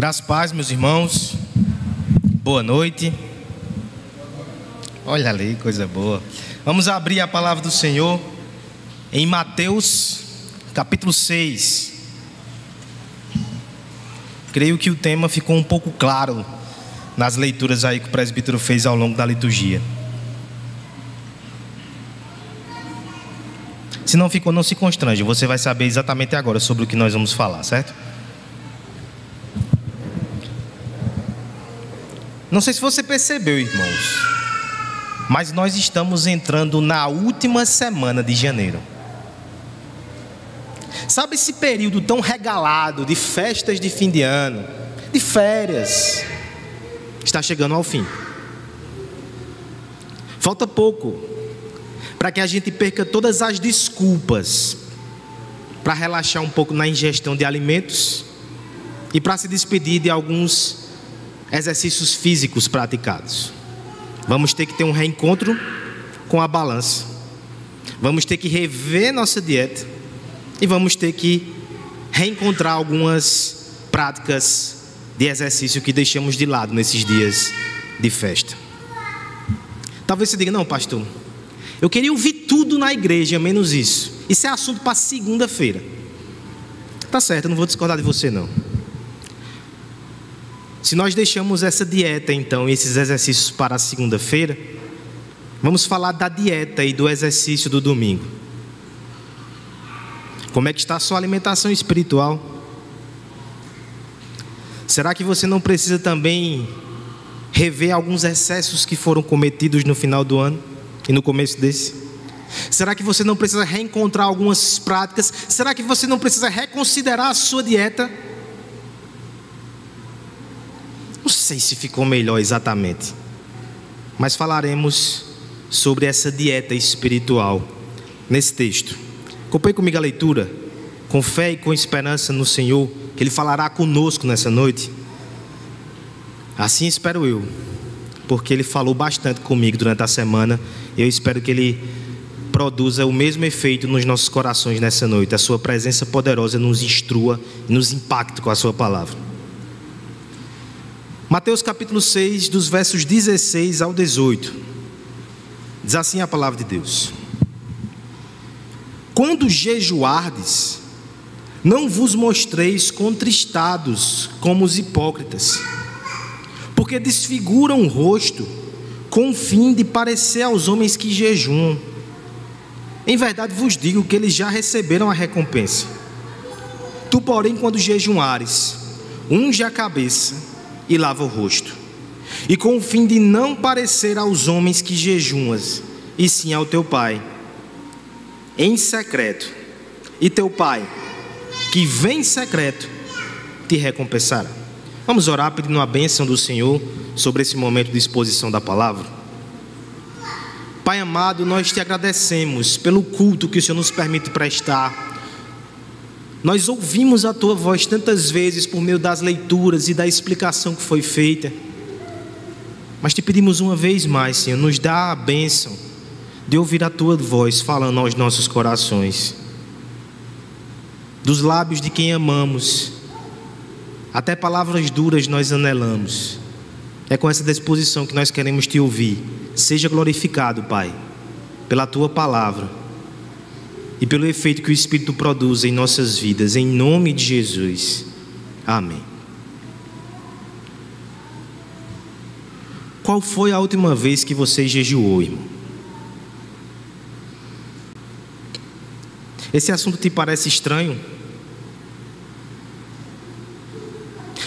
Graças a paz, meus irmãos. Boa noite. Olha ali, coisa boa. Vamos abrir a palavra do Senhor em Mateus, capítulo 6. Creio que o tema ficou um pouco claro nas leituras aí que o presbítero fez ao longo da liturgia. Se não ficou, não se constrange. Você vai saber exatamente agora sobre o que nós vamos falar, certo? Não sei se você percebeu, irmãos, mas nós estamos entrando na última semana de janeiro. Sabe esse período tão regalado de festas de fim de ano, de férias, está chegando ao fim. Falta pouco para que a gente perca todas as desculpas para relaxar um pouco na ingestão de alimentos e para se despedir de alguns exercícios físicos praticados. Vamos ter que ter um reencontro com a balança. Vamos ter que rever nossa dieta e vamos ter que reencontrar algumas práticas de exercício que deixamos de lado nesses dias de festa. Talvez você diga: não, pastor, eu queria ouvir tudo na igreja, menos isso. Isso é assunto para segunda-feira. Tá certo, eu não vou discordar de você não. Se nós deixamos essa dieta então, esses exercícios para a segunda-feira, vamos falar da dieta e do exercício do domingo. Como é que está a sua alimentação espiritual? Será que você não precisa também rever alguns excessos que foram cometidos no final do ano e no começo desse? Será que você não precisa reencontrar algumas práticas? Será que você não precisa reconsiderar a sua dieta? Não sei se ficou melhor exatamente, mas falaremos sobre essa dieta espiritual nesse texto. Acompanhe comigo a leitura, com fé e com esperança no Senhor, que Ele falará conosco nessa noite. Assim espero eu, porque Ele falou bastante comigo durante a semana. Eu espero que Ele produza o mesmo efeito nos nossos corações nessa noite. A sua presença poderosa nos instrua e nos impacte com a sua palavra. Mateus capítulo 6, dos versos 16 ao 18. Diz assim a palavra de Deus: quando jejuardes, não vos mostreis contristados como os hipócritas, porque desfiguram o rosto com o fim de parecer aos homens que jejuam. Em verdade vos digo que eles já receberam a recompensa. Tu, porém, quando jejuares, unge a cabeça e lava o rosto, e com o fim de não parecer aos homens que jejuas, e sim ao teu Pai em secreto, e teu Pai que vem em secreto te recompensará. Vamos orar pedindo a bênção do Senhor sobre esse momento de exposição da palavra. Pai amado, nós te agradecemos pelo culto que o Senhor nos permite prestar. Nós ouvimos a tua voz tantas vezes por meio das leituras e da explicação que foi feita, mas te pedimos uma vez mais, Senhor, nos dá a bênção de ouvir a tua voz falando aos nossos corações, dos lábios de quem amamos. Até palavras duras nós anelamos. É com essa disposição que nós queremos te ouvir. Seja glorificado, Pai, pela tua palavra e pelo efeito que o Espírito produz em nossas vidas, em nome de Jesus, amém. Qual foi a última vez que você jejuou, irmão? Esse assunto te parece estranho?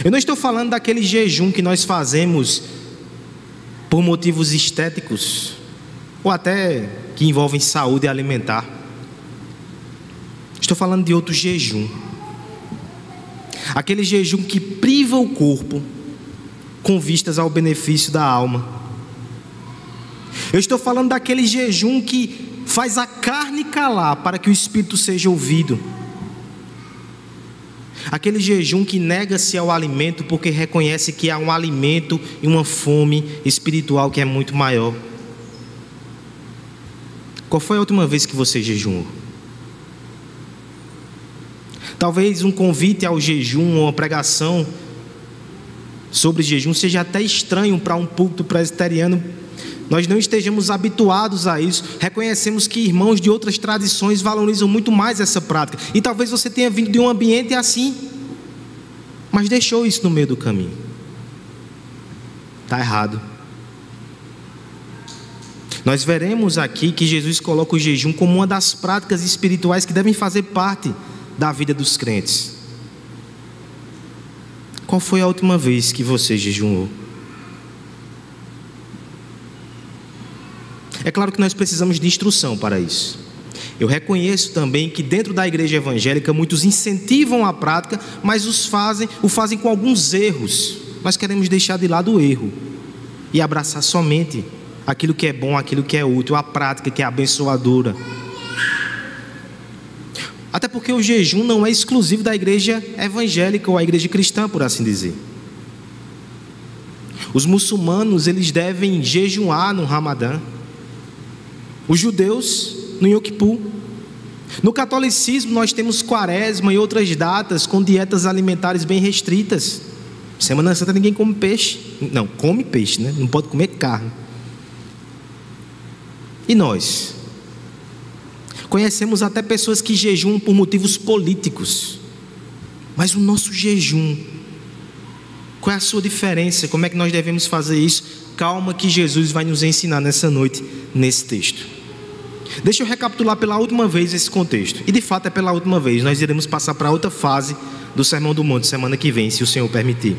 Eu não estou falando daquele jejum que nós fazemos por motivos estéticos, ou até que envolvem saúde alimentar. Estou falando de outro jejum. Aquele jejum que priva o corpo com vistas ao benefício da alma. Eu estou falando daquele jejum que faz a carne calar para que o espírito seja ouvido. Aquele jejum que nega-se ao alimento porque reconhece que há um alimento e uma fome espiritual que é muito maior. Qual foi a última vez que você jejuou? Talvez um convite ao jejum ou uma pregação sobre jejum seja até estranho para um púlpito presbiteriano, nós não estejamos habituados a isso. Reconhecemos que irmãos de outras tradições valorizam muito mais essa prática, e talvez você tenha vindo de um ambiente assim, mas deixou isso no meio do caminho. Está errado. Nós veremos aqui que Jesus coloca o jejum como uma das práticas espirituais que devem fazer parte da vida dos crentes. Qual foi a última vez que você jejuou? É claro que nós precisamos de instrução para isso. Eu reconheço também que dentro da igreja evangélica muitos incentivam a prática, mas o fazem com alguns erros. Nós queremos deixar de lado o erro e abraçar somente aquilo que é bom, aquilo que é útil, a prática que é abençoadora. Até porque o jejum não é exclusivo da igreja evangélica ou a igreja cristã, por assim dizer. Os muçulmanos, eles devem jejuar no Ramadã. Os judeus no Yom Kippur. No catolicismo nós temos quaresma e outras datas com dietas alimentares bem restritas. Semana Santa ninguém come peixe. Não, come peixe, né? Não pode comer carne. E nós? Conhecemos até pessoas que jejuam por motivos políticos. Mas o nosso jejum, qual é a sua diferença? Como é que nós devemos fazer isso? Calma que Jesus vai nos ensinar nessa noite, nesse texto. Deixa eu recapitular pela última vez esse contexto. E de fato é pela última vez. Nós iremos passar para outra fase do Sermão do Monte semana que vem, se o Senhor permitir.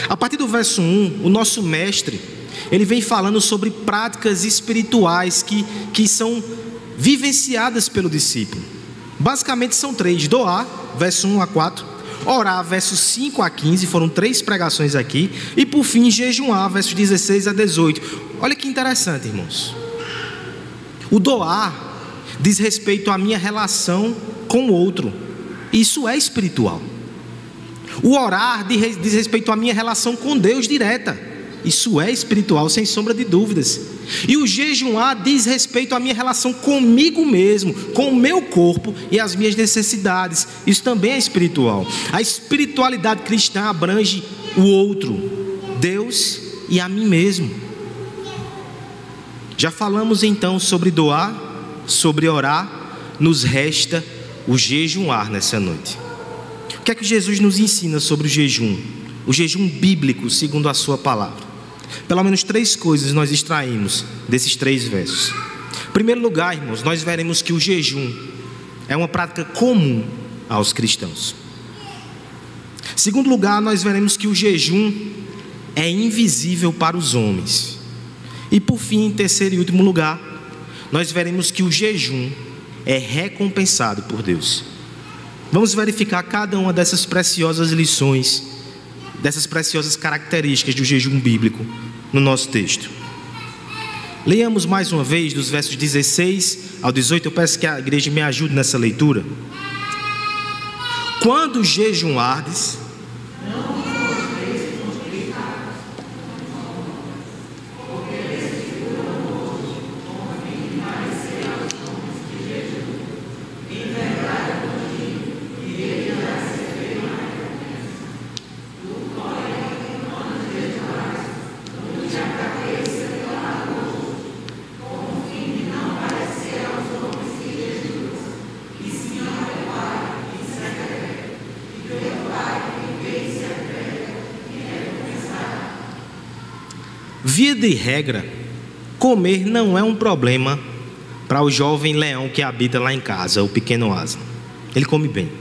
A partir do verso 1, o nosso mestre, ele vem falando sobre práticas espirituais que são vivenciadas pelo discípulo. Basicamente são 3: doar, verso 1 a 4, orar, versos 5 a 15, foram 3 pregações aqui, e por fim jejuar, versos 16 a 18. Olha que interessante, irmãos. O doar diz respeito à minha relação com o outro. Isso é espiritual. O orar diz respeito à minha relação com Deus direta. Isso é espiritual, sem sombra de dúvidas. E o jejuar diz respeito à minha relação comigo mesmo, com o meu corpo e as minhas necessidades. Isso também é espiritual. A espiritualidade cristã abrange o outro, Deus e a mim mesmo. Já falamos então sobre doar, sobre orar. Nos resta o jejuar nessa noite. O que é que Jesus nos ensina sobre o jejum? O jejum bíblico, segundo a sua palavra. Pelo menos 3 coisas nós extraímos desses 3 versos. Em primeiro lugar, irmãos, nós veremos que o jejum é uma prática comum aos cristãos. Em segundo lugar, nós veremos que o jejum é invisível para os homens. E por fim, em terceiro e último lugar, nós veremos que o jejum é recompensado por Deus. Vamos verificar cada uma dessas preciosas lições, dessas preciosas características do jejum bíblico no nosso texto. Leiamos mais uma vez dos versos 16 ao 18. Eu peço que a igreja me ajude nessa leitura. Quando jejuardes, via de regra, comer não é um problema para o jovem leão que habita lá em casa, o pequeno Asa. Ele come bem.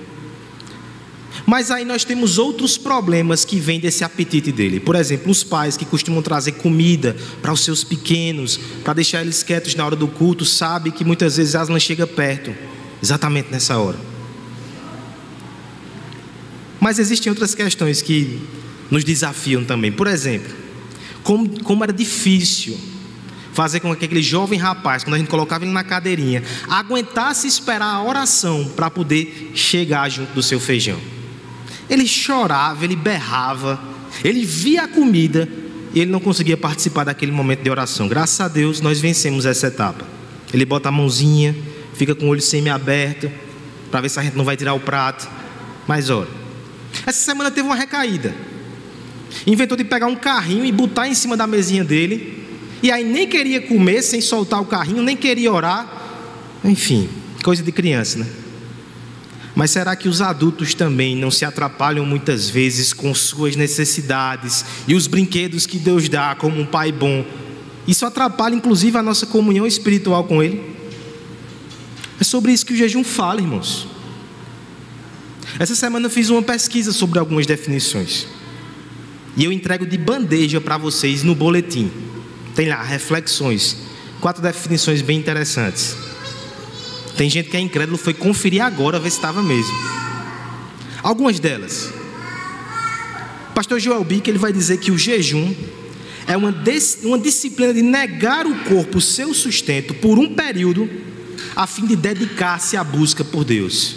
Mas aí nós temos outros problemas que vêm desse apetite dele. Por exemplo, os pais que costumam trazer comida para os seus pequenos, para deixar eles quietos na hora do culto, sabem que muitas vezes Aslan chega perto, exatamente nessa hora. Mas existem outras questões que nos desafiam também. Por exemplo, como era difícil fazer com que aquele jovem rapaz, quando a gente colocava ele na cadeirinha, aguentasse esperar a oração para poder chegar junto do seu feijão. Ele chorava, ele berrava, ele via a comida e ele não conseguia participar daquele momento de oração. Graças a Deus nós vencemos essa etapa. Ele bota a mãozinha, fica com o olho semi-aberto para ver se a gente não vai tirar o prato. Mas olha, essa semana teve uma recaída. Inventou de pegar um carrinho e botar em cima da mesinha dele. E aí nem queria comer sem soltar o carrinho, nem queria orar. Enfim, coisa de criança, né? Mas será que os adultos também não se atrapalham muitas vezes com suas necessidades e os brinquedos que Deus dá como um pai bom? Isso atrapalha inclusive a nossa comunhão espiritual com Ele. É sobre isso que o jejum fala, irmãos. Essa semana eu fiz uma pesquisa sobre algumas definições. E eu entrego de bandeja para vocês no boletim. Tem lá, reflexões. 4 definições bem interessantes. Tem gente que é incrédulo, foi conferir agora, ver se estava mesmo. Algumas delas. Pastor Joel Bick, ele vai dizer que o jejum é uma disciplina de negar o corpo o seu sustento por um período, a fim de dedicar-se à busca por Deus.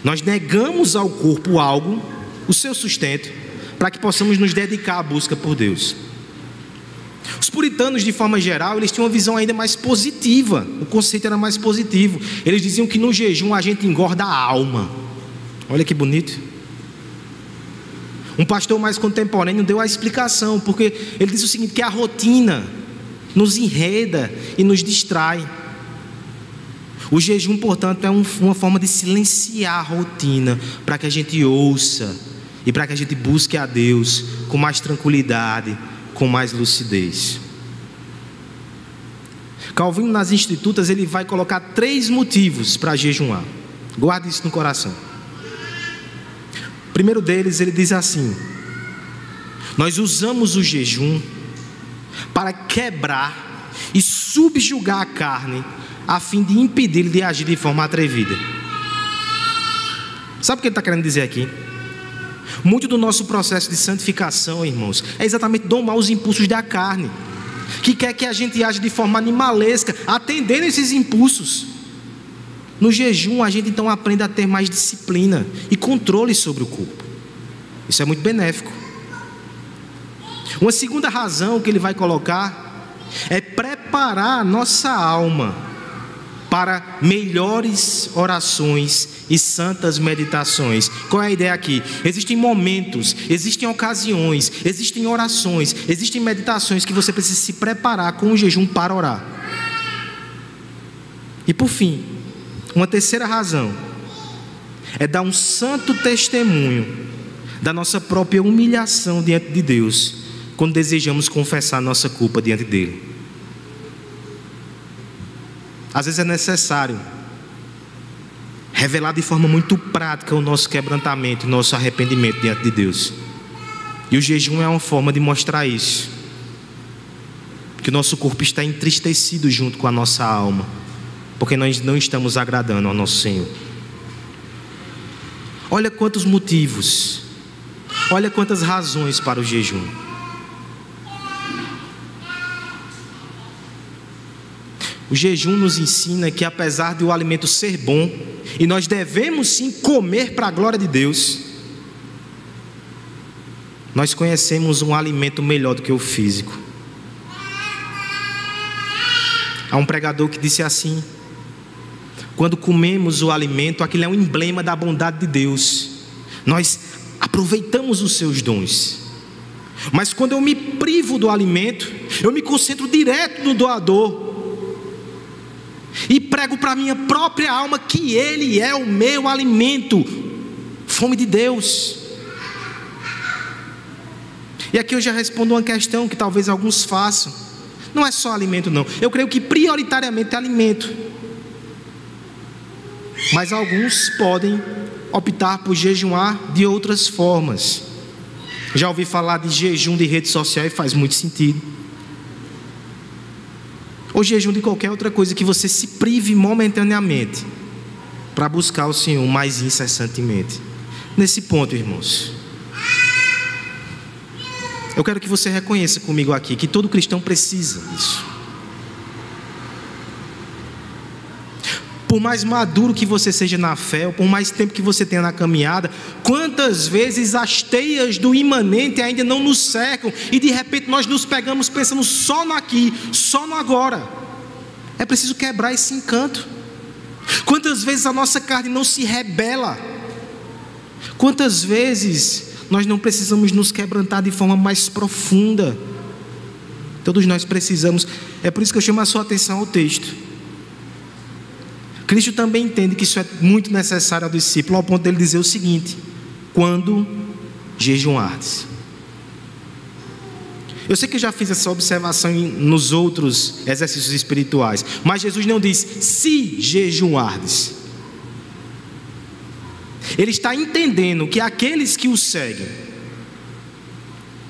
Nós negamos ao corpo algo, o seu sustento, para que possamos nos dedicar à busca por Deus. Os puritanos, de forma geral, eles tinham uma visão ainda mais positiva. O conceito era mais positivo. Eles diziam que no jejum a gente engorda a alma. Olha que bonito. Um pastor mais contemporâneo deu a explicação, porque ele disse o seguinte, que a rotina nos enreda e nos distrai. O jejum, portanto, é uma forma de silenciar a rotina, para que a gente ouça e para que a gente busque a Deus com mais tranquilidade, com mais lucidez. Calvino, nas Institutas, ele vai colocar 3 motivos para jejuar. Guarde isso no coração. O primeiro deles, ele diz assim: nós usamos o jejum para quebrar e subjugar a carne, a fim de impedir-lhe de agir de forma atrevida. Sabe o que ele está querendo dizer aqui? Muito do nosso processo de santificação, irmãos, é exatamente domar os impulsos da carne, que quer que a gente age de forma animalesca, atendendo esses impulsos. No jejum, a gente então aprende a ter mais disciplina e controle sobre o corpo. Isso é muito benéfico. Uma segunda razão que ele vai colocar é preparar a nossa alma para melhores orações e santas meditações. Qual é a ideia aqui? Existem momentos, existem ocasiões, existem orações, existem meditações que você precisa se preparar com o jejum para orar. E por fim, uma terceira razão é dar um santo testemunho da nossa própria humilhação diante de Deus, quando desejamos confessar nossa culpa diante dele. Às vezes é necessário revelar de forma muito prática o nosso quebrantamento, o nosso arrependimento diante de Deus. E o jejum é uma forma de mostrar isso, que o nosso corpo está entristecido junto com a nossa alma, porque nós não estamos agradando ao nosso Senhor. Olha quantos motivos, olha quantas razões para o jejum. O jejum nos ensina que, apesar de o alimento ser bom, e nós devemos sim comer para a glória de Deus, nós conhecemos um alimento melhor do que o físico. Há um pregador que disse assim: quando comemos o alimento, aquilo é um emblema da bondade de Deus, nós aproveitamos os seus dons. Mas quando eu me privo do alimento, eu me concentro direto no doador e prego para a minha própria alma que Ele é o meu alimento, fome de Deus. E aqui eu já respondo uma questão que talvez alguns façam. Não é só alimento não, eu creio que prioritariamente é alimento, mas alguns podem optar por jejuar de outras formas. Já ouvi falar de jejum de rede social e faz muito sentido. Ou jejum de qualquer outra coisa que você se prive momentaneamente para buscar o Senhor mais incessantemente. Nesse ponto, irmãos, eu quero que você reconheça comigo aqui que todo cristão precisa disso. Por mais maduro que você seja na fé, ou por mais tempo que você tenha na caminhada, quantas vezes as teias do imanente ainda não nos cercam e de repente nós nos pegamos pensando só no aqui, só no agora. É preciso quebrar esse encanto. Quantas vezes a nossa carne não se rebela? Quantas vezes nós não precisamos nos quebrantar de forma mais profunda. Todos nós precisamos. É por isso que eu chamo a sua atenção ao texto. Cristo também entende que isso é muito necessário ao discípulo, ao ponto dele dizer o seguinte: quando jejuardes. Eu sei que eu já fiz essa observação nos outros exercícios espirituais, mas Jesus não diz se jejuardes. Ele está entendendo que aqueles que o seguem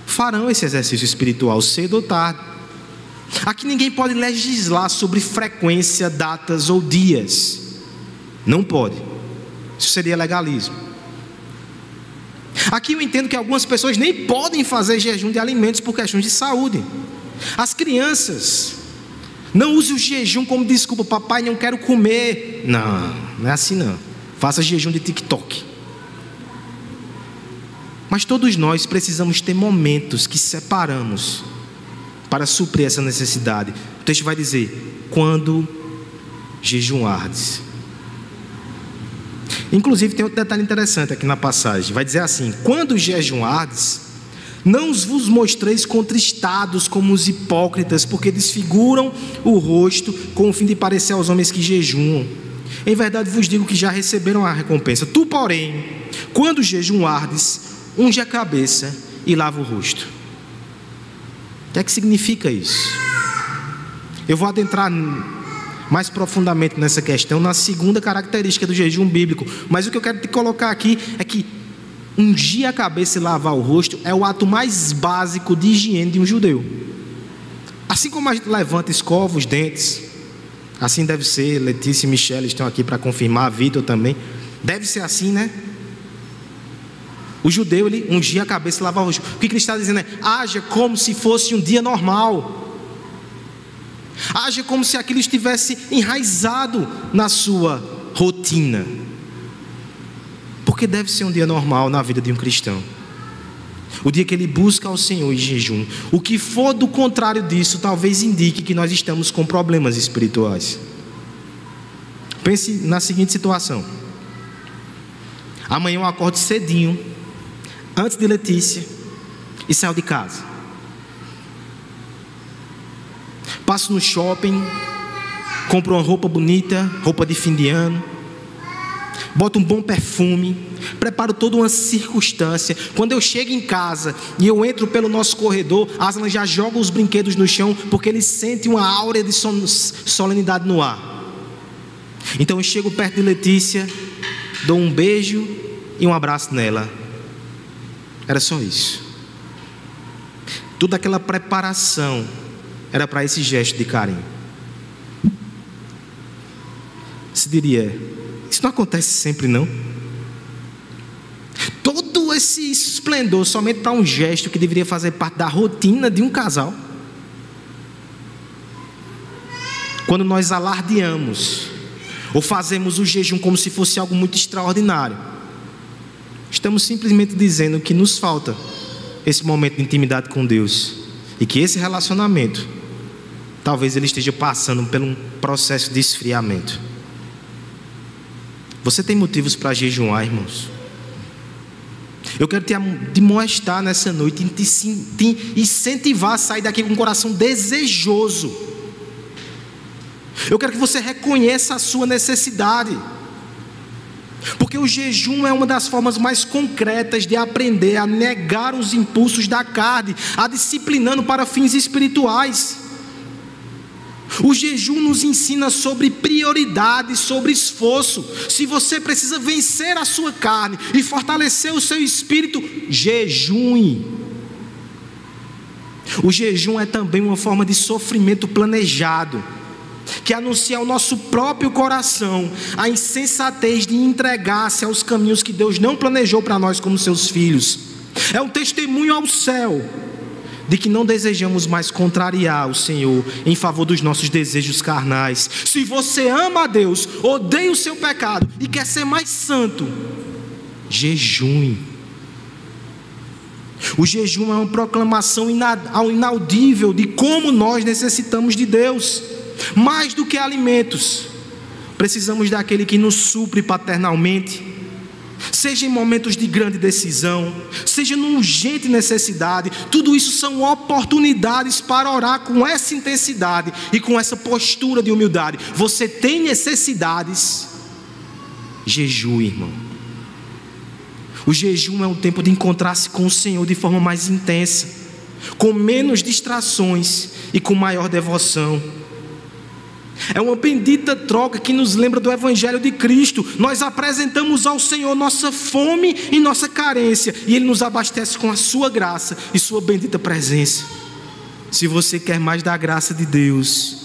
farão esse exercício espiritual cedo ou tarde. Aqui ninguém pode legislar sobre frequência, datas ou dias. Não pode. Isso seria legalismo. Aqui eu entendo que algumas pessoas nem podem fazer jejum de alimentos por questões de saúde. As crianças, não use o jejum como desculpa: papai, não quero comer. Não é assim não. Faça jejum de TikTok. Mas todos nós precisamos ter momentos que separamos para suprir essa necessidade. O texto vai dizer: quando jejuardes. Inclusive tem outro detalhe interessante aqui na passagem. Vai dizer assim: quando jejuardes, não vos mostreis contristados como os hipócritas, porque desfiguram o rosto com o fim de parecer aos homens que jejuam. Em verdade vos digo que já receberam a recompensa. Tu, porém, quando jejuardes, unge a cabeça e lava o rosto. O que significa isso? Eu vou adentrar mais profundamente nessa questão na segunda característica do jejum bíblico, mas o que eu quero te colocar aqui é que ungir a cabeça e lavar o rosto é o ato mais básico de higiene de um judeu. Assim como a gente levanta, escova os dentes, assim deve ser. Letícia e Michele estão aqui para confirmar, Vitor também. Deve ser assim, né? O judeu, ele ungia a cabeça e lavava o rosto. O que Cristo está dizendo é: haja como se fosse um dia normal. Haja como se aquilo estivesse enraizado na sua rotina. Porque deve ser um dia normal na vida de um cristão. O dia que ele busca ao Senhor em jejum. O que for do contrário disso, talvez indique que nós estamos com problemas espirituais. Pense na seguinte situação: amanhã eu acordo cedinho, antes de Letícia, e saio de casa. Passo no shopping, compro uma roupa bonita, roupa de fim de ano, boto um bom perfume, preparo toda uma circunstância. Quando eu chego em casa e eu entro pelo nosso corredor, Aslan já joga os brinquedos no chão, porque ele sente uma áurea de solenidade no ar. Então eu chego perto de Letícia, dou um beijo e um abraço nela. Era só isso. Toda aquela preparação era para esse gesto de carinho. Você diria: isso não acontece sempre, não? Todo esse esplendor somente para um gesto que deveria fazer parte da rotina de um casal. Quando nós alardeamos ou fazemos o jejum como se fosse algo muito extraordinário, estamos simplesmente dizendo que nos falta esse momento de intimidade com Deus, e que esse relacionamento talvez ele esteja passando por um processo de esfriamento. Você tem motivos para jejuar, irmãos? Eu quero te demonstrar nessa noite, te incentivar a sair daqui com um coração desejoso. Eu quero que você reconheça a sua necessidade, porque o jejum é uma das formas mais concretas de aprender a negar os impulsos da carne, a disciplinando para fins espirituais. O jejum nos ensina sobre prioridade, sobre esforço. Se você precisa vencer a sua carne e fortalecer o seu espírito, jejue. O jejum é também uma forma de sofrimento planejado, que anuncia ao nosso próprio coração a insensatez de entregar-se aos caminhos que Deus não planejou para nós como seus filhos. É um testemunho ao céu de que não desejamos mais contrariar o Senhor em favor dos nossos desejos carnais. Se você ama a Deus, odeia o seu pecado e quer ser mais santo, jejue. O jejum é uma proclamação inaudível de como nós necessitamos de Deus. Mais do que alimentos, precisamos daquele que nos supre paternalmente, seja em momentos de grande decisão, seja numa urgente necessidade, tudo isso são oportunidades para orar com essa intensidade e com essa postura de humildade. Você tem necessidades, jejue, irmão. O jejum é um tempo de encontrar-se com o Senhor de forma mais intensa, com menos distrações e com maior devoção. É uma bendita troca que nos lembra do Evangelho de Cristo. Nós apresentamos ao Senhor nossa fome e nossa carência, e Ele nos abastece com a sua graça e sua bendita presença. Se você quer mais da graça de Deus,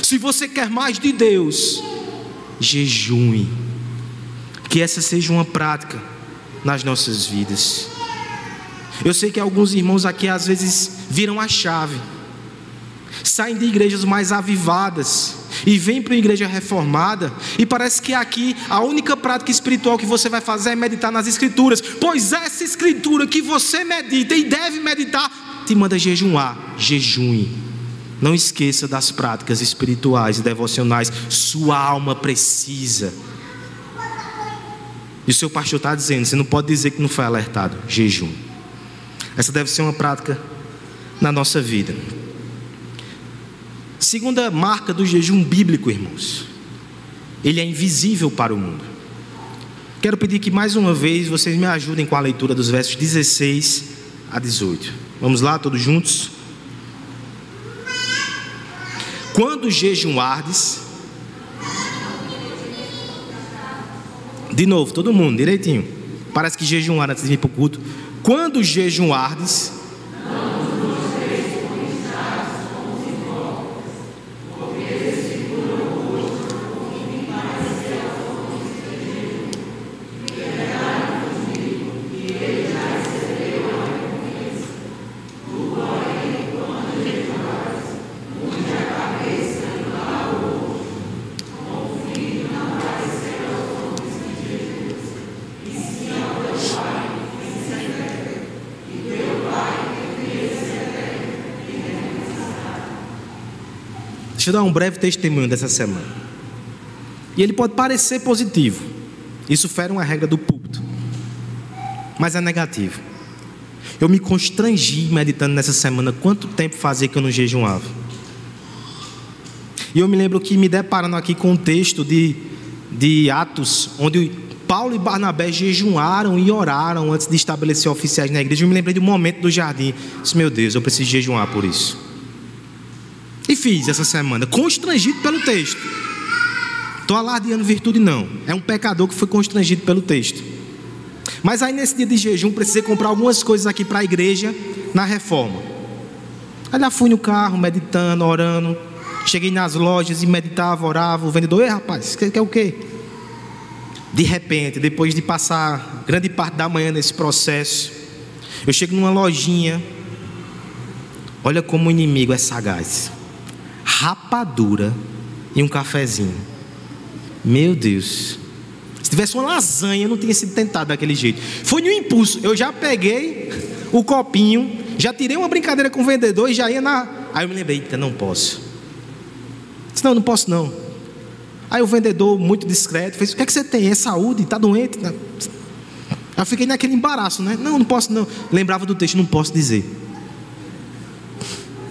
se você quer mais de Deus, jejue. Que essa seja uma prática nas nossas vidas. Eu sei que alguns irmãos aqui às vezes viram a chave, saem de igrejas mais avivadas e vêm para uma igreja reformada, e parece que aqui a única prática espiritual que você vai fazer é meditar nas Escrituras, pois essa Escritura que você medita e deve meditar te manda jejuar. Jejue. Não esqueça das práticas espirituais e devocionais. Sua alma precisa. E o seu pastor está dizendo, você não pode dizer que não foi alertado. Jejum. Essa deve ser uma prática na nossa vida. Segunda marca do jejum bíblico, irmãos, ele é invisível para o mundo. Quero pedir que mais uma vez vocês me ajudem com a leitura dos versos 16 a 18. Vamos lá, todos juntos? Quando jejuardes, de novo, todo mundo, direitinho. Parece que jejuar antes de vir para o culto. Quando jejuardes, deixa eu dar um breve testemunho dessa semana. E ele pode parecer positivo. Isso fere uma regra do púlpito, mas é negativo. Eu me constrangi meditando nessa semana quanto tempo fazia que eu não jejuava. E eu me lembro que me deparando aqui com um texto de Atos, onde Paulo e Barnabé jejuaram e oraram antes de estabelecer oficiais na igreja. Eu me lembrei do momento do jardim. Disse, meu Deus, eu preciso jejuar por isso. E fiz essa semana, constrangido pelo texto. Estou alardeando virtude não, é um pecador que foi constrangido pelo texto. Mas aí nesse dia de jejum precisei comprar algumas coisas aqui para a igreja na reforma. Aí lá fui no carro meditando, orando. Cheguei nas lojas e meditava, orava. O vendedor, ei rapaz, quer o quê? De repente, depois de passar grande parte da manhã nesse processo, eu chego numa lojinha. Olha como o inimigo é sagaz. Rapadura e um cafezinho. Meu Deus. Se tivesse uma lasanha, eu não tinha sido tentado daquele jeito. Foi no impulso. Eu já peguei o copinho, já tirei uma brincadeira com o vendedor e já ia na... Aí eu me lembrei, eita, não posso. Disse, não posso não. Aí o vendedor, muito discreto, fez, o que é que você tem? É saúde? Está doente? Aí eu fiquei naquele embaraço, né? Não posso não. Lembrava do texto, não posso dizer.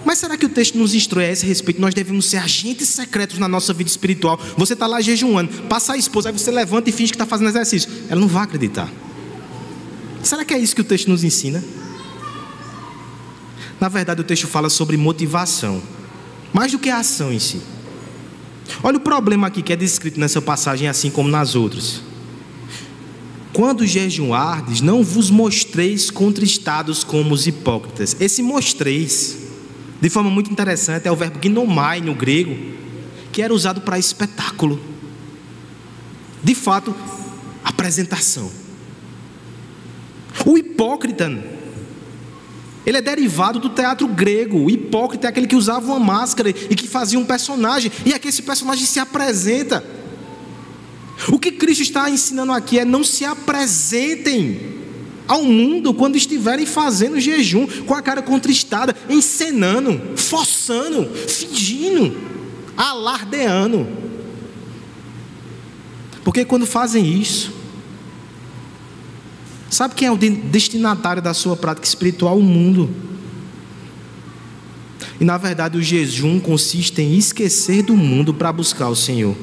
Mas será que o texto nos instrui a esse respeito? Nós devemos ser agentes secretos na nossa vida espiritual. Você está lá jejuando, passa a esposa, aí você levanta e finge que está fazendo exercício. Ela não vai acreditar. Será que é isso que o texto nos ensina? Na verdade, o texto fala sobre motivação, mais do que a ação em si. Olha o problema aqui que é descrito nessa passagem, assim como nas outras. Quando jejuardes, não vos mostreis contristados como os hipócritas. Esse mostreis, de forma muito interessante, é o verbo gnomai no grego, que era usado para espetáculo. De fato, apresentação. O hipócrita, ele é derivado do teatro grego. O hipócrita é aquele que usava uma máscara e que fazia um personagem, e aqui esse personagem se apresenta. O que Cristo está ensinando aqui é: não se apresentem ao mundo quando estiverem fazendo jejum com a cara contristada, encenando, forçando, fingindo, alardeando. Porque quando fazem isso, Sabe quem é o destinatário da sua prática espiritual? O mundo. E na verdade o jejum consiste em esquecer do mundo para buscar o Senhor.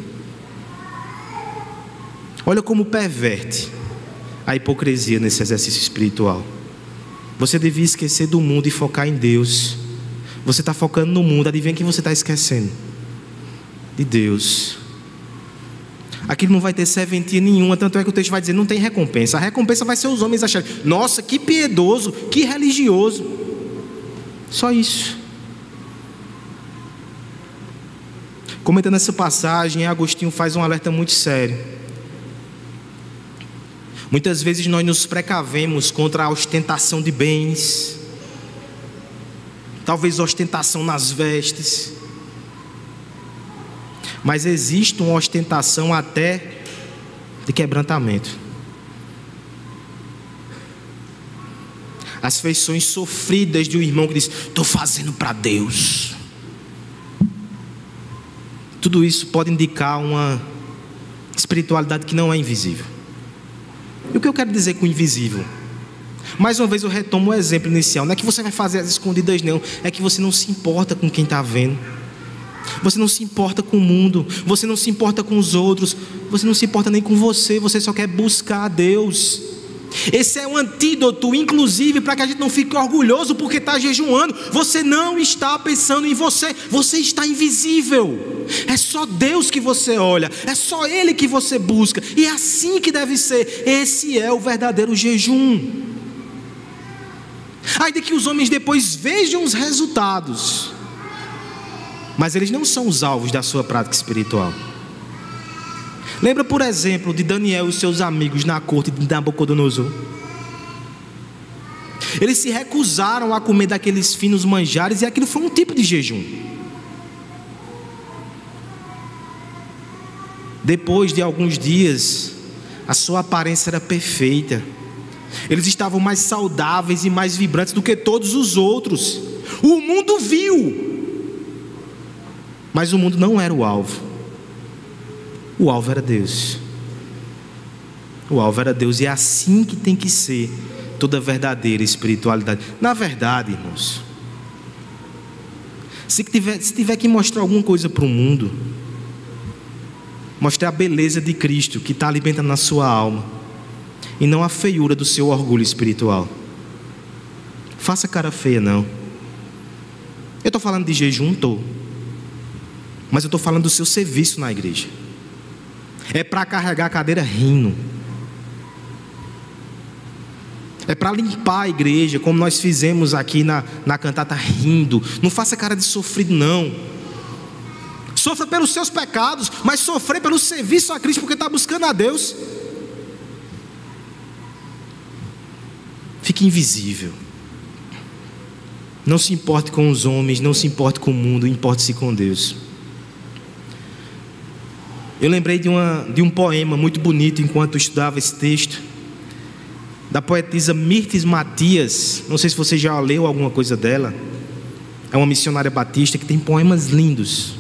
Olha como perverte a hipocrisia nesse exercício espiritual. Você devia esquecer do mundo e focar em Deus. Você está focando no mundo, adivinha quem você está esquecendo? De Deus. Aquilo não vai ter serventia nenhuma, tanto é que o texto vai dizer, não tem recompensa. A recompensa vai ser os homens acharem, nossa, que piedoso, que religioso. Só isso. Comentando essa passagem, Agostinho faz um alerta muito sério. Muitas vezes nós nos precavemos contra a ostentação de bens, talvez ostentação nas vestes, mas existe uma ostentação até de quebrantamento. As feições sofridas de um irmão que diz, estou fazendo para Deus. Tudo isso pode indicar uma espiritualidade que não é invisível. E o que eu quero dizer com invisível? Mais uma vez eu retomo o exemplo inicial. Não é que você vai fazer as escondidas não, é que você não se importa com quem está vendo. Você não se importa com o mundo, você não se importa com os outros, você não se importa nem com você, você só quer buscar a Deus. Esse é um antídoto, inclusive, para que a gente não fique orgulhoso porque está jejuando. Você não está pensando em você, você está invisível. É só Deus que você olha, é só Ele que você busca, e é assim que deve ser. Esse é o verdadeiro jejum. Ainda que os homens depois vejam os resultados, mas eles não são os alvos da sua prática espiritual. Lembra, por exemplo, de Daniel e seus amigos na corte de Nabucodonosor? Eles se recusaram a comer daqueles finos manjares, e aquilo foi um tipo de jejum. Depois de alguns dias, a sua aparência era perfeita. Eles estavam mais saudáveis e mais vibrantes do que todos os outros. O mundo viu, mas o mundo não era o alvo. O alvo era Deus. O alvo era Deus, e é assim que tem que ser toda verdadeira espiritualidade. Na verdade, irmãos, se tiver que mostrar alguma coisa para o mundo, mostrar a beleza de Cristo que está alimentando a sua alma, e não a feiura do seu orgulho espiritual. Faça cara feia não. Eu estou falando de jejum, mas eu estou falando do seu serviço na igreja. É para carregar a cadeira rindo. É para limpar a igreja, como nós fizemos aqui na cantata, rindo. Não faça cara de sofrido não. Sofra pelos seus pecados, mas sofrer pelo serviço a Cristo, porque está buscando a Deus. Fique invisível. Não se importe com os homens, não se importe com o mundo, importe-se com Deus. Eu lembrei de um poema muito bonito enquanto eu estudava esse texto, da poetisa Mirtes Matias. Não sei se você já leu alguma coisa dela. É uma missionária batista que tem poemas lindos.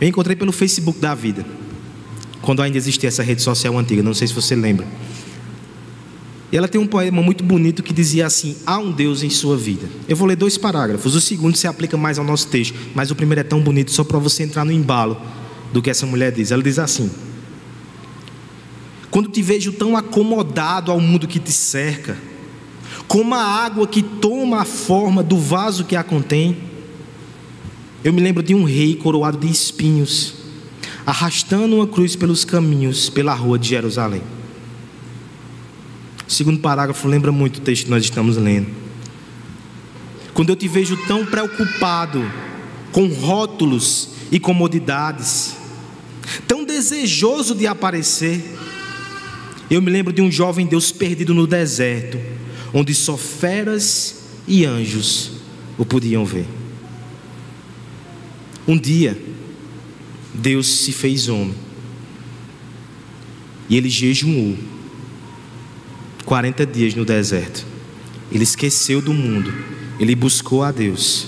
Eu encontrei pelo Facebook da vida, quando ainda existia essa rede social antiga, não sei se você lembra. E ela tem um poema muito bonito que dizia assim: há um Deus em sua vida. Eu vou ler 2 parágrafos, o segundo se aplica mais ao nosso texto, mas o primeiro é tão bonito só para você entrar no embalo do que essa mulher diz. Ela diz assim: quando te vejo tão acomodado ao mundo que te cerca, como a água que toma a forma do vaso que a contém, eu me lembro de um rei coroado de espinhos, arrastando uma cruz pelos caminhos, pela rua de Jerusalém. O segundo parágrafo lembra muito o texto que nós estamos lendo. Quando eu te vejo tão preocupado com rótulos e comodidades, tão desejoso de aparecer, eu me lembro de um jovem Deus perdido no deserto, onde só feras e anjos o podiam ver. Um dia, Deus se fez homem, e Ele jejuou 40 dias no deserto. Ele esqueceu do mundo, Ele buscou a Deus.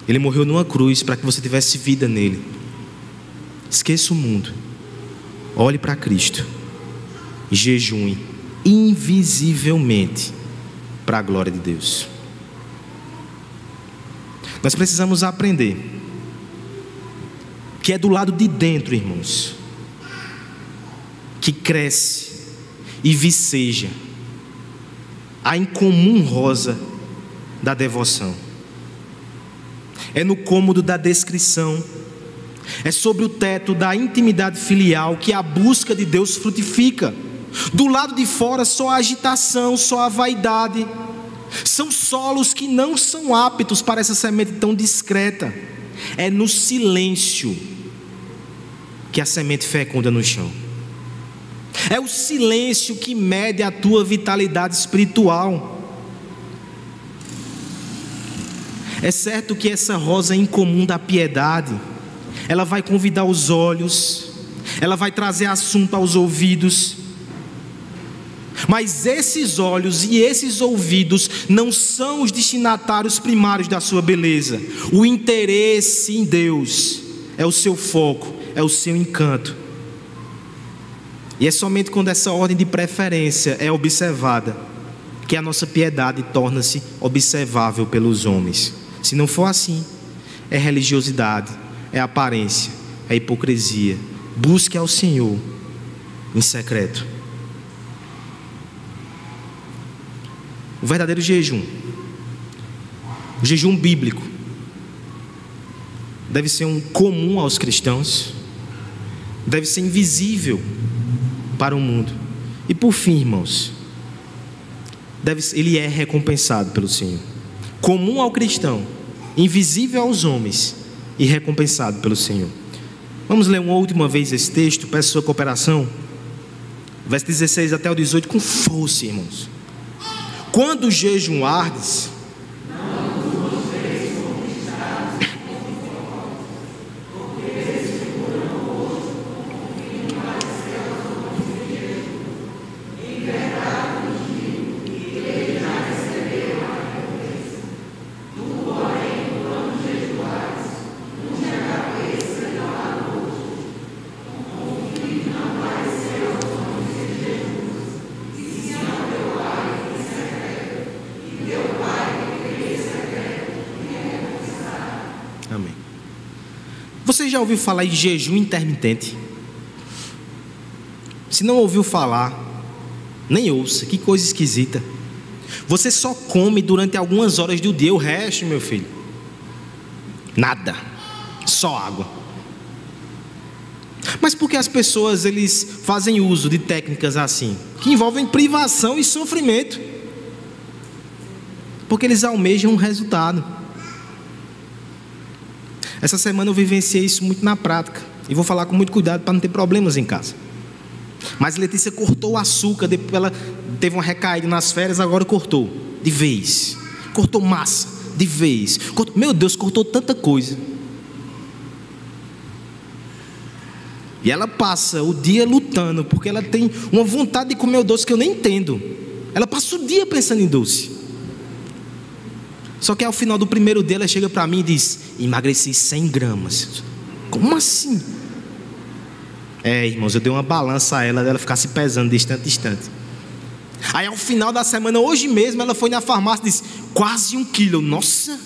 Ele morreu numa cruz para que você tivesse vida nele. Esqueça o mundo, olhe para Cristo. jejue invisivelmente para a glória de Deus. Nós precisamos aprender que é do lado de dentro, irmãos, que cresce e viceja a incomum rosa da devoção. É no cômodo da descrição, é sobre o teto da intimidade filial que a busca de Deus frutifica. Do lado de fora só a agitação, só a vaidade. São solos que não são aptos para essa semente tão discreta. É no silêncio que a semente fecunda no chão. É o silêncio que mede a tua vitalidade espiritual. É certo que essa rosa incomum da piedade, ela vai convidar os olhos, ela vai trazer assunto aos ouvidos, mas esses olhos e esses ouvidos não são os destinatários primários da sua beleza. O interesse em Deus é o seu foco, é o seu encanto. E é somente quando essa ordem de preferência é observada que a nossa piedade torna-se observável pelos homens. Se não for assim, é religiosidade, é aparência, é hipocrisia. Busque ao Senhor em secreto. O verdadeiro jejum, o jejum bíblico, deve ser um comum aos cristãos, deve ser invisível para o mundo. E por fim, irmãos, ele é recompensado pelo Senhor. Comum ao cristão, invisível aos homens e recompensado pelo Senhor. Vamos ler uma última vez esse texto, peço sua cooperação. Verso 16 até o 18, com força, irmãos. Quando jejuardes, você já ouviu falar em jejum intermitente? Se não ouviu falar, nem ouça, que coisa esquisita. Você só come durante algumas horas do dia, o resto, meu filho, nada, só água. Mas por que as pessoas eles fazem uso de técnicas assim, que envolvem privação e sofrimento? Porque eles almejam um resultado. Essa semana eu vivenciei isso muito na prática. E vou falar com muito cuidado para não ter problemas em casa. Mas Letícia cortou o açúcar, depois ela teve uma recaída nas férias, agora cortou de vez. Cortou massa de vez. Meu Deus, cortou tanta coisa. E ela passa o dia lutando, porque ela tem uma vontade de comer o doce que eu nem entendo. Ela passa o dia pensando em doce. Só que ao final do primeiro dia ela chega para mim e diz: emagreci 100 gramas. Como assim? Irmãos, eu dei uma balança a ela ficar se pesando de instante em instante. Aí ao final da semana, hoje mesmo, ela foi na farmácia e disse: quase 1 quilo. Nossa,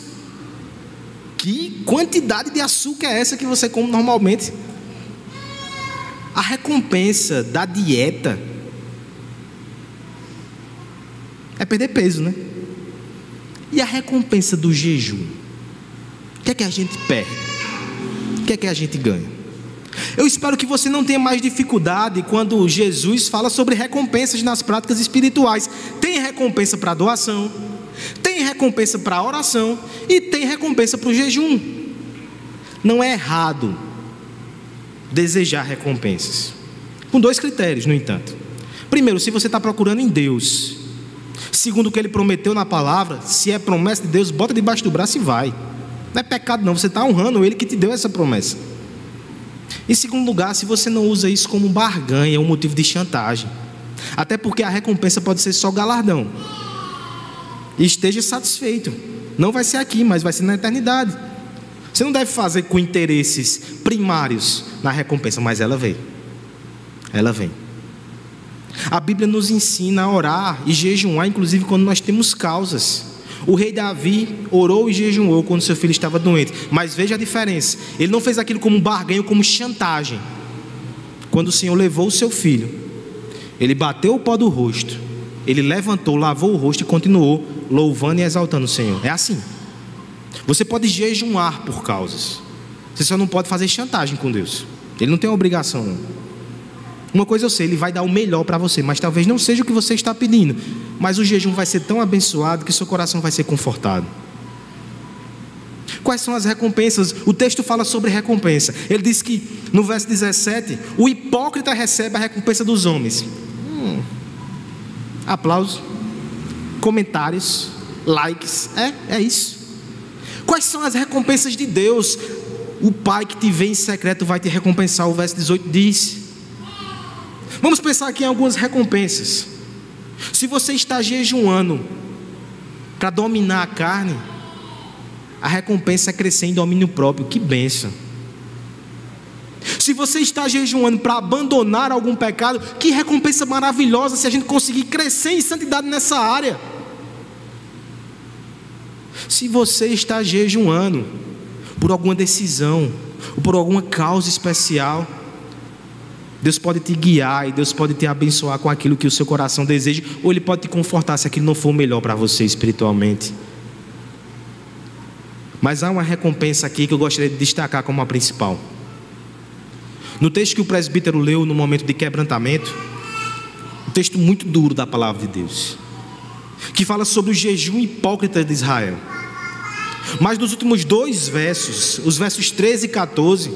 que quantidade de açúcar é essa que você come normalmente? A recompensa da dieta é perder peso, né? E a recompensa do jejum? O que é que a gente perde? O que é que a gente ganha? Eu espero que você não tenha mais dificuldade quando Jesus fala sobre recompensas nas práticas espirituais. Tem recompensa para a doação, tem recompensa para a oração e tem recompensa para o jejum. Não é errado desejar recompensas, com 2 critérios, no entanto. Primeiro, se você está procurando em Deus. Segundo, o que Ele prometeu na palavra. Se é promessa de Deus, bota debaixo do braço e vai. Não é pecado não, você está honrando Ele que te deu essa promessa. Em segundo lugar, se você não usa isso como barganha ou motivo de chantagem. Até porque a recompensa pode ser só galardão. E esteja satisfeito. Não vai ser aqui, mas vai ser na eternidade. Você não deve fazer com interesses primários na recompensa, mas ela vem. Ela vem. A Bíblia nos ensina a orar e jejuar, inclusive quando nós temos causas. O rei Davi orou e jejuou quando seu filho estava doente. Mas veja a diferença. Ele não fez aquilo como barganho, como chantagem. Quando o Senhor levou o seu filho, ele bateu o pó do rosto, ele levantou, lavou o rosto e continuou louvando e exaltando o Senhor. É assim. Você pode jejuar por causas. Você só não pode fazer chantagem com Deus. Ele não tem obrigação, não. Uma coisa eu sei, Ele vai dar o melhor para você, mas talvez não seja o que você está pedindo. Mas o jejum vai ser tão abençoado que seu coração vai ser confortado. Quais são as recompensas? O texto fala sobre recompensa. Ele diz que no verso 17, o hipócrita recebe a recompensa dos homens. Aplausos, comentários, likes, é isso. Quais são as recompensas de Deus? O Pai que te vê em secreto vai te recompensar. O verso 18 diz. Vamos pensar aqui em algumas recompensas. Se você está jejuando para dominar a carne, a recompensa é crescer em domínio próprio. Que bênção. Se você está jejuando para abandonar algum pecado, que recompensa maravilhosa se a gente conseguir crescer em santidade nessa área. Se você está jejuando por alguma decisão ou por alguma causa especial, Deus pode te guiar e Deus pode te abençoar com aquilo que o seu coração deseja, ou Ele pode te confortar se aquilo não for o melhor para você espiritualmente. Mas há uma recompensa aqui que eu gostaria de destacar como a principal. No texto que o presbítero leu no momento de quebrantamento, um texto muito duro da palavra de Deus, que fala sobre o jejum hipócrita de Israel. Mas nos últimos 2 versos, os versos 13 e 14,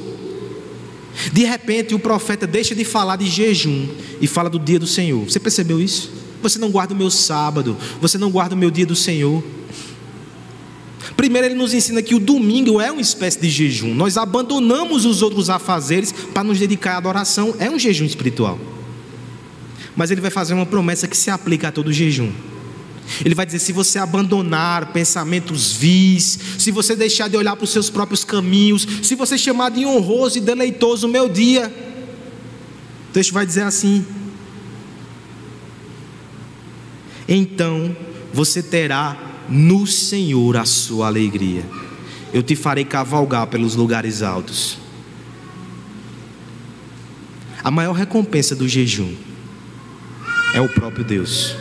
de repente o profeta deixa de falar de jejum e fala do dia do Senhor. Você percebeu isso? Você não guarda o meu sábado, você não guarda o meu dia do Senhor. Primeiro ele nos ensina que o domingo é uma espécie de jejum. Nós abandonamos os outros afazeres para nos dedicar à adoração. É um jejum espiritual. Mas ele vai fazer uma promessa que se aplica a todo jejum. Ele vai dizer: se você abandonar pensamentos vis, se você deixar de olhar para os seus próprios caminhos, se você chamar de honroso e deleitoso o meu dia, o texto vai dizer assim: então você terá no Senhor a sua alegria. Eu te farei cavalgar pelos lugares altos. A maior recompensa do jejum é o próprio Deus.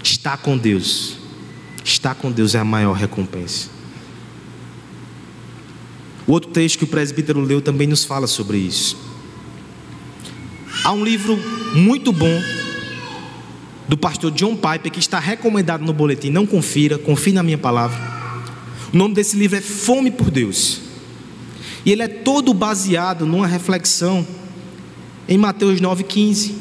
Estar com Deus. Estar com Deus é a maior recompensa. O outro texto que o presbítero leu também nos fala sobre isso. Há um livro muito bom do pastor John Piper que está recomendado no boletim. Não confira, confie na minha palavra. O nome desse livro é Fome por Deus. E ele é todo baseado numa reflexão em Mateus 9,15,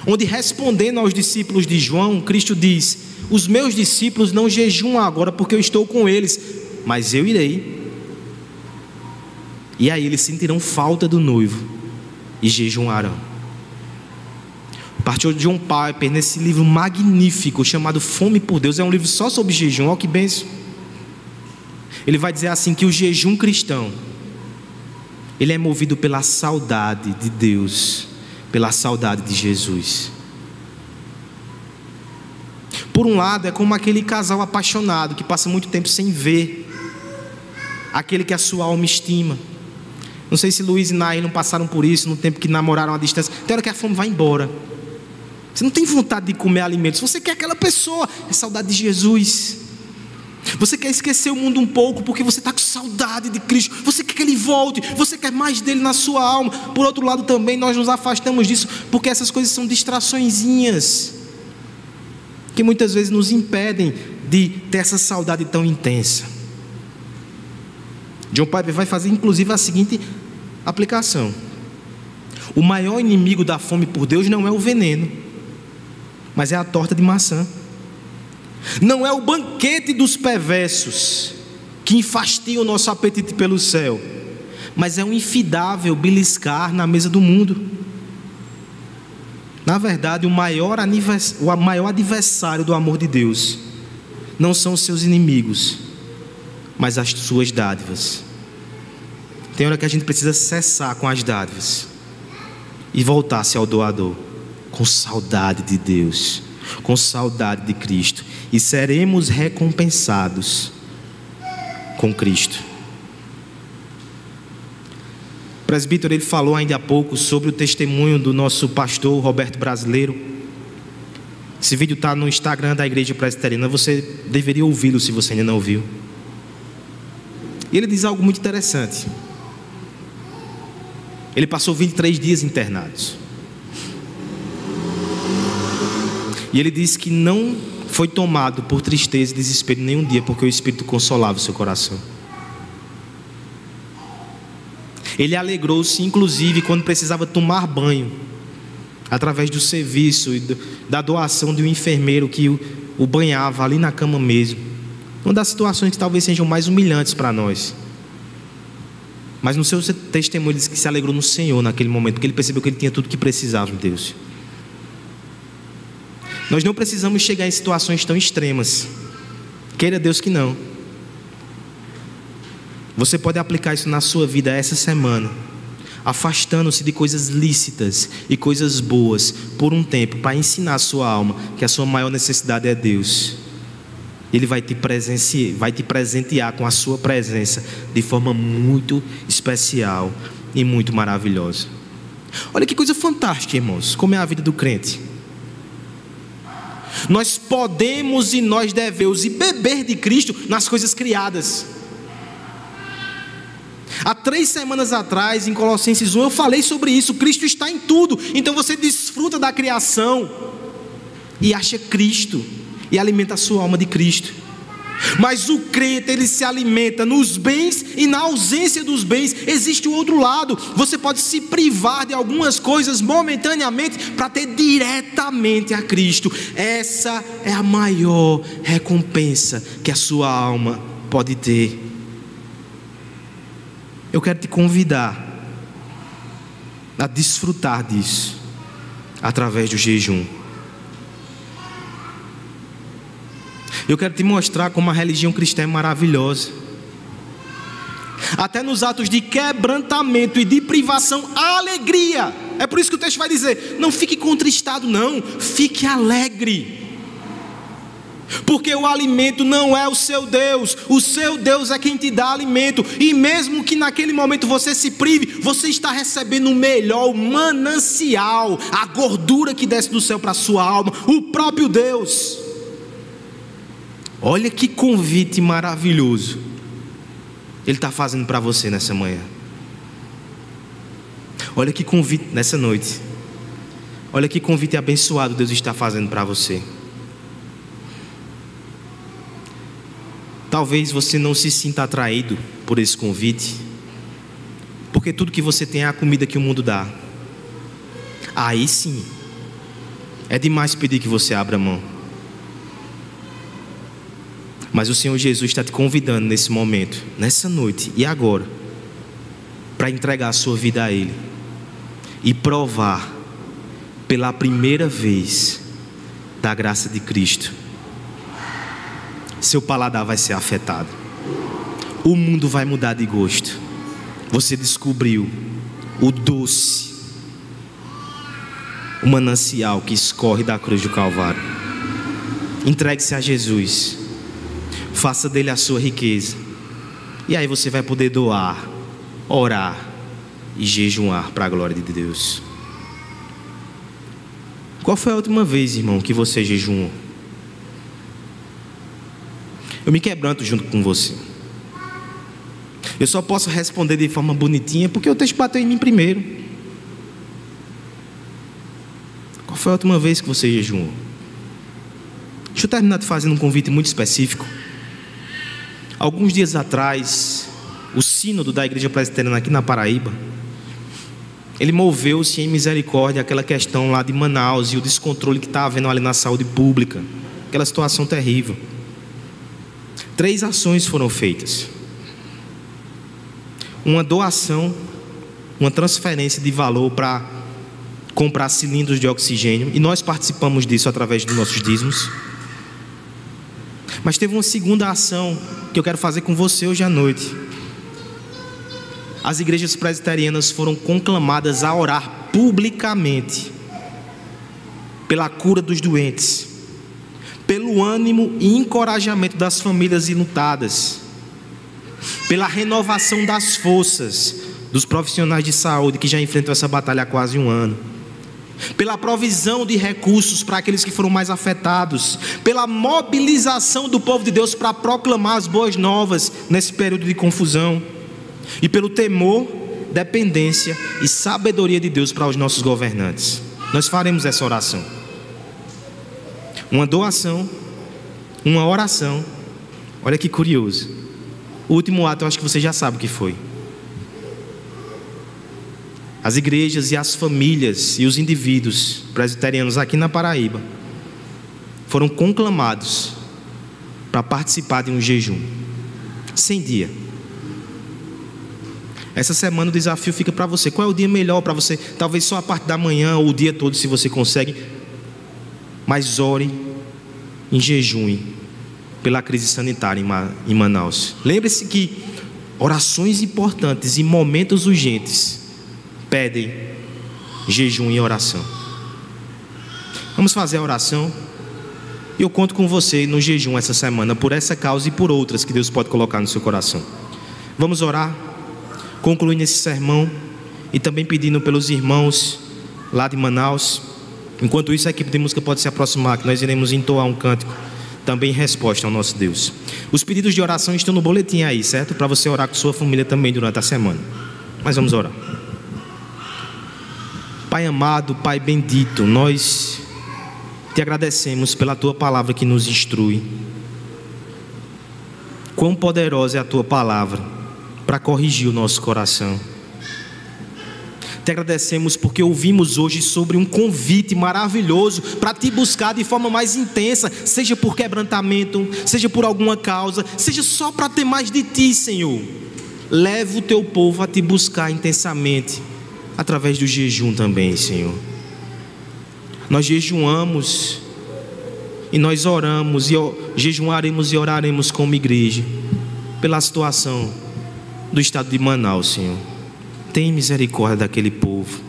onde, respondendo aos discípulos de João, Cristo diz: os meus discípulos não jejuam agora porque eu estou com eles, mas eu irei, e aí eles sentirão falta do noivo e jejuarão. O pastor John Piper, nesse livro magnífico chamado Fome por Deus, é um livro só sobre jejum, olha que bênção. Ele vai dizer assim, que o jejum cristão, ele é movido pela saudade de Deus, pela saudade de Jesus. Por um lado, é como aquele casal apaixonado que passa muito tempo sem ver aquele que a sua alma estima. Não sei se Luiz e Nair não passaram por isso no tempo que namoraram à distância. Tem hora que a fome vai embora. Você não tem vontade de comer alimentos, você quer aquela pessoa. É saudade de Jesus. Você quer esquecer o mundo um pouco porque você está com saudade de Cristo. Você quer que Ele volte, você quer mais dele na sua alma. Por outro lado também, nós nos afastamos disso porque essas coisas são distraçõezinhas que muitas vezes nos impedem de ter essa saudade tão intensa. John Piper vai fazer inclusive a seguinte aplicação: o maior inimigo da fome por Deus não é o veneno, mas é a torta de maçã. Não é o banquete dos perversos que enfastiam o nosso apetite pelo céu, mas é um infidável beliscar na mesa do mundo. Na verdade, o maior adversário do amor de Deus não são os seus inimigos, mas as suas dádivas. Tem hora que a gente precisa cessar com as dádivas e voltar-se ao doador. com saudade de Deus, com saudade de Cristo, e seremos recompensados com Cristo. O presbítero, ele falou ainda há pouco sobre o testemunho do nosso pastor Roberto Brasileiro. Esse vídeo está no Instagram da Igreja Presbiteriana, você deveria ouvi-lo se você ainda não ouviu. E ele diz algo muito interessante. Ele passou 23 dias internados. E ele disse que não foi tomado por tristeza e desespero nenhum dia, porque o Espírito consolava o seu coração. Ele alegrou-se, inclusive, quando precisava tomar banho, através do serviço e da doação de um enfermeiro que o banhava ali na cama mesmo. Uma das situações que talvez sejam mais humilhantes para nós. Mas no seu testemunho ele disse que se alegrou no Senhor naquele momento, porque ele percebeu que ele tinha tudo que precisava de Deus. Nós não precisamos chegar em situações tão extremas. Queira Deus que não. Você pode aplicar isso na sua vida essa semana, afastando-se de coisas lícitas e coisas boas por um tempo, para ensinar a sua alma que a sua maior necessidade é Deus. Ele vai te presentear com a sua presença de forma muito especial e muito maravilhosa. Olha que coisa fantástica, irmãos, como é a vida do crente. Nós podemos e nós devemos e beber de Cristo nas coisas criadas. Há 3 semanas atrás, em Colossenses 1, eu falei sobre isso. Cristo está em tudo. Então você desfruta da criação e acha Cristo e alimenta a sua alma de Cristo. Mas o crente, ele se alimenta nos bens, e na ausência dos bens existe o outro lado. Você pode se privar de algumas coisas momentaneamente para ter diretamente a Cristo. Essa é a maior recompensa que a sua alma pode ter. Eu quero te convidar a desfrutar disso através do jejum. Eu quero te mostrar como a religião cristã é maravilhosa. Até nos atos de quebrantamento e de privação, há alegria. É por isso que o texto vai dizer: não fique contristado não, fique alegre. Porque o alimento não é o seu Deus é quem te dá alimento. E mesmo que naquele momento você se prive, você está recebendo o melhor, o manancial, a gordura que desce do céu para a sua alma, o próprio Deus. Olha que convite maravilhoso Ele está fazendo para você nessa manhã. Olha que convite nessa noite. Olha que convite abençoado Deus está fazendo para você. Talvez você não se sinta atraído por esse convite, porque tudo que você tem é a comida que o mundo dá. Aí sim, é demais pedir que você abra mão. Mas o Senhor Jesus está te convidando nesse momento, nessa noite e agora, para entregar a sua vida a Ele e provar pela primeira vez da graça de Cristo. Seu paladar vai ser afetado, o mundo vai mudar de gosto. Você descobriu o doce, o manancial que escorre da cruz do Calvário. Entregue-se a Jesus, faça dele a sua riqueza, e aí você vai poder doar, orar e jejuar para a glória de Deus. Qual foi a última vez, irmão, que você jejuou? Eu me quebranto junto com você. Eu só posso responder de forma bonitinha porque o texto bateu em mim primeiro. Qual foi a última vez que você jejuou? Deixa eu terminar te fazendo um convite muito específico. Alguns dias atrás, o sínodo da Igreja Presbiteriana aqui na Paraíba, ele moveu-se em misericórdia aquela questão lá de Manaus e o descontrole que está havendo ali na saúde pública, aquela situação terrível. 3 ações foram feitas: uma doação, uma transferência de valor para comprar cilindros de oxigênio, e nós participamos disso através dos nossos dízimos. Mas teve uma segunda ação que eu quero fazer com você hoje à noite. As igrejas presbiterianas foram conclamadas a orar publicamente pela cura dos doentes, pelo ânimo e encorajamento das famílias enlutadas, pela renovação das forças dos profissionais de saúde que já enfrentam essa batalha há quase um ano, pela provisão de recursos para aqueles que foram mais afetados, pela mobilização do povo de Deus para proclamar as boas novas nesse período de confusão, e pelo temor, dependência e sabedoria de Deus para os nossos governantes. Nós faremos essa oração, uma doação, uma oração. Olha que curioso, o último ato eu acho que você já sabe o que foi. As igrejas e as famílias e os indivíduos presbiterianos aqui na Paraíba foram conclamados para participar de um jejum 100 dias. Essa semana o desafio fica para você. Qual é o dia melhor para você? Talvez só a parte da manhã ou o dia todo, se você consegue. Mas ore em jejum pela crise sanitária em Manaus. Lembre-se que orações importantes e momentos urgentes pedem jejum e oração. Vamos fazer a oração. Eu conto com você no jejum essa semana, por essa causa e por outras que Deus pode colocar no seu coração. Vamos orar, concluindo esse sermão e também pedindo pelos irmãos lá de Manaus. Enquanto isso, a equipe de música pode se aproximar, que nós iremos entoar um cântico também em resposta ao nosso Deus. Os pedidos de oração estão no boletim aí, certo? Para você orar com sua família também durante a semana. Mas vamos orar. Pai amado, Pai bendito, nós te agradecemos pela Tua palavra que nos instrui. Quão poderosa é a Tua palavra para corrigir o nosso coração. Te agradecemos porque ouvimos hoje sobre um convite maravilhoso para Te buscar de forma mais intensa, seja por quebrantamento, seja por alguma causa, seja só para ter mais de Ti, Senhor. Leva o Teu povo a Te buscar intensamente, através do jejum também, Senhor. Nós jejuamos e nós oramos e jejuaremos e oraremos como igreja pela situação do estado de Manaus, Senhor. Tem misericórdia daquele povo.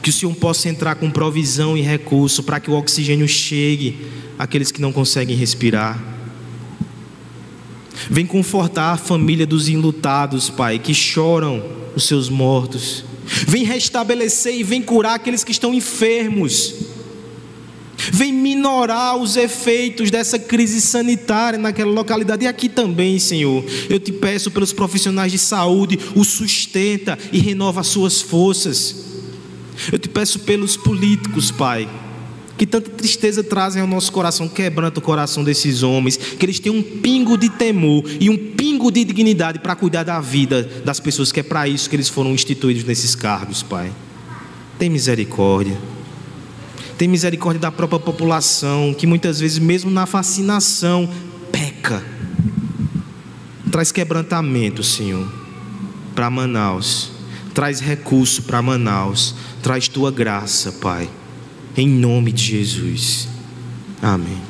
Que o Senhor possa entrar com provisão e recurso para que o oxigênio chegue àqueles que não conseguem respirar. Vem confortar a família dos enlutados, Pai, que choram os seus mortos. Vem restabelecer e vem curar aqueles que estão enfermos. Vem minorar os efeitos dessa crise sanitária naquela localidade e aqui também, Senhor. Eu te peço pelos profissionais de saúde, o sustenta e renova as suas forças. Eu te peço pelos políticos, Pai, que tanta tristeza trazem ao nosso coração. Quebranta o coração desses homens, que eles tenham um pingo de temor e um pingo de dignidade para cuidar da vida das pessoas, que é para isso que eles foram instituídos nesses cargos, Pai. Tem misericórdia. Tem misericórdia da própria população, que muitas vezes mesmo na fascinação peca. Traz quebrantamento, Senhor, para Manaus. Traz recurso para Manaus. Traz Tua graça, Pai, em nome de Jesus. Amém.